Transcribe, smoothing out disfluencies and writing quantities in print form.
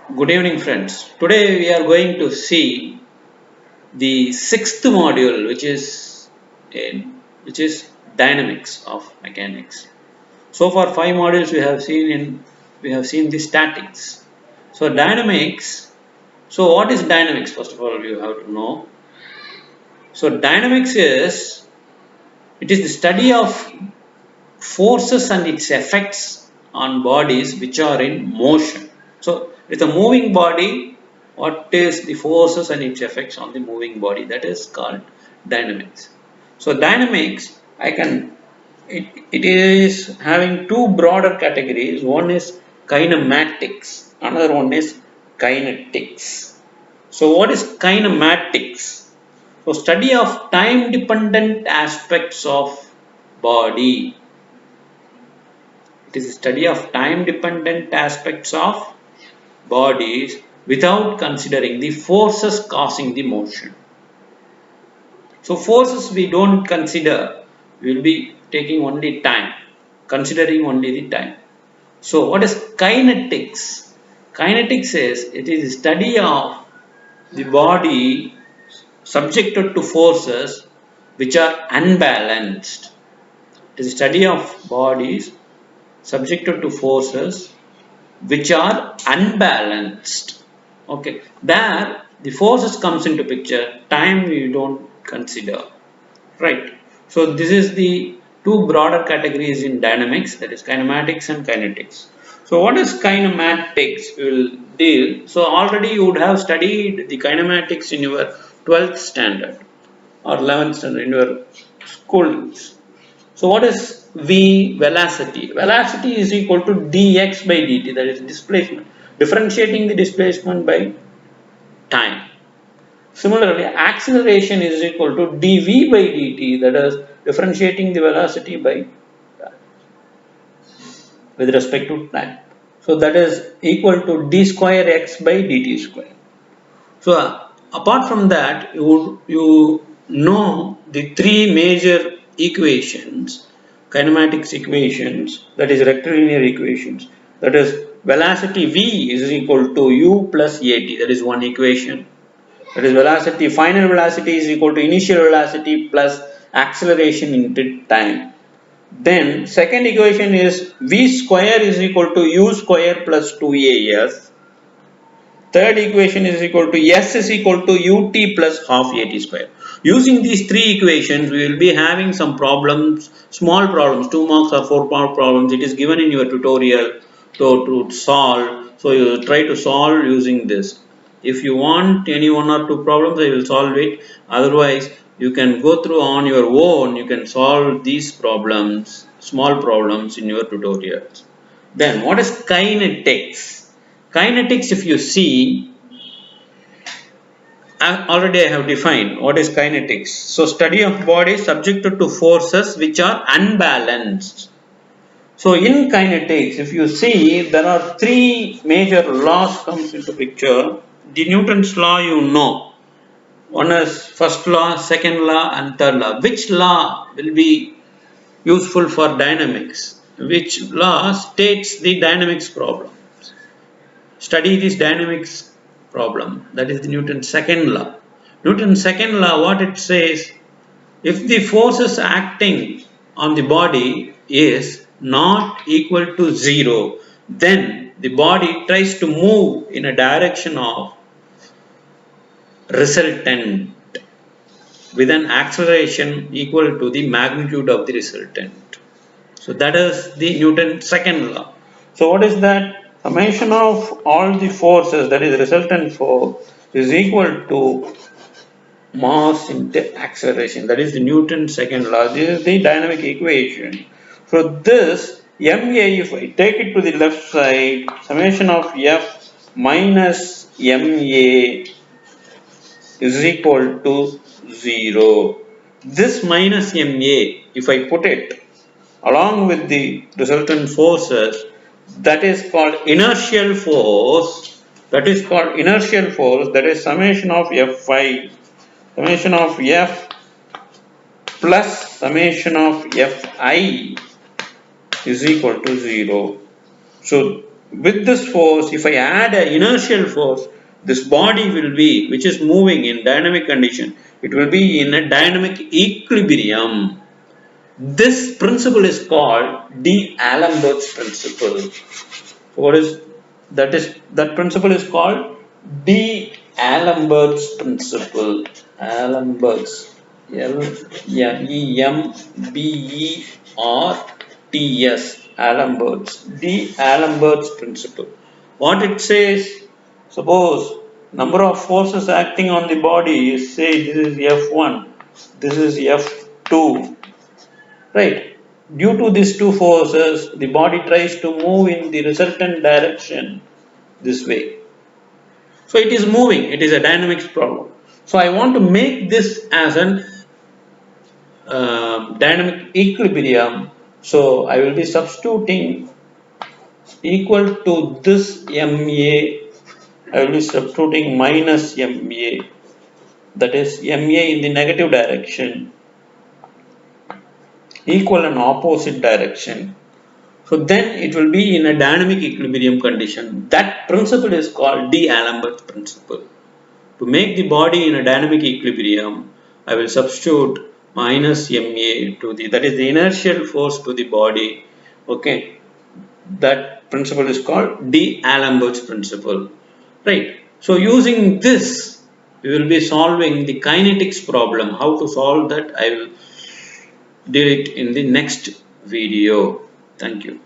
Good evening, friends. Today we are going to see the sixth module, which is dynamics of mechanics. So far, five modules we have seen the statics. So dynamics. So what is dynamics? First of all, you have to know. So dynamics is it is the study of forces and its effects on bodies which are in motion. So, with a moving body, what is the forces and its effects on the moving body? That is called dynamics. So, dynamics, it is having two broader categories. One is kinematics, another one is kinetics. So, what is kinematics? So, study of time dependent aspects of body. It is a study of time-dependent aspects of bodies without considering the forces causing the motion. So forces we don't consider, we will be taking only time, considering only the time. So what is kinetics? Kinetics is it is a study of the body subjected to forces which are unbalanced. It is a study of bodies subjected to forces which are unbalanced. Okay, there the forces comes into picture, time we don't consider, right? So this is the two broader categories in dynamics, that is kinematics and kinetics. So what is kinematics? We will deal. So already you would have studied the kinematics in your 12th standard or 11th standard in your schools. So what is V velocity? Velocity is equal to dx by dt, that is displacement. Differentiating the displacement by time. Similarly, acceleration is equal to dv by dt, that is differentiating the velocity by with respect to time. So that is equal to d square x by dt square. So apart from that, you know the three major equations, kinematics equations, that is rectilinear equations. That is velocity v is equal to u plus at. That is one equation. That is velocity, final velocity is equal to initial velocity plus acceleration into time. Then second equation is v square is equal to u square plus 2as. Third equation is equal to S is equal to ut plus half at square. Using these three equations, we will be having some problems, small problems, 2 marks or 4 mark problems. It is given in your tutorial to solve. So you will try to solve using this. If you want any one or two problems, I will solve it. Otherwise, you can go through on your own. You can solve these problems, small problems in your tutorials. Then what is kinetics? Kinetics, if you see, already I have defined what is kinetics. So study of bodies subjected to forces which are unbalanced. So in kinetics, if you see, there are three major laws comes into picture. The Newton's law you know. One is first law, second law and third law. Which law will be useful for dynamics? Which law states the dynamics problem? Study this dynamics problem, that is the Newton's second law. Newton's second law, what it says, if the forces acting on the body is not equal to 0, then the body tries to move in a direction of resultant with an acceleration equal to the magnitude of the resultant. So that is the Newton's second law. So what is that? Summation of all the forces, that is resultant force, is equal to mass into acceleration. That is the Newton's second law. This is the dynamic equation. So this ma, if I take it to the left side, summation of f minus ma is equal to 0. This minus ma, if I put it along with the resultant forces, that is called inertial force. That is called inertial force. That is summation of F5, summation of F plus summation of Fi is equal to 0. So with this force, if I add an inertial force, this body will be, which is moving in dynamic condition, it will be in a dynamic equilibrium. This principle is called D'Alembert's principle. So what is that? That principle is called D'Alembert's principle. Alembert's, Lemberts, Alembert's, D'Alembert's principle. What it says? Suppose number of forces acting on the body is, say, this is F1, this is F2, right? Due to these two forces, the body tries to move in the resultant direction this way. So it is moving, it is a dynamics problem. So I want to make this as an dynamic equilibrium. So I will be substituting equal to this MA, I will be substituting minus MA, that is MA in the negative direction, equal and opposite direction. So then it will be in a dynamic equilibrium condition. That principle is called D'Alembert's principle. To make the body in a dynamic equilibrium, I will substitute minus Ma to the, that is the inertial force to the body. Okay, that principle is called D'Alembert's principle. Right. So using this, we will be solving the kinetics problem. How to solve that, I will do it in the next video. Thank you.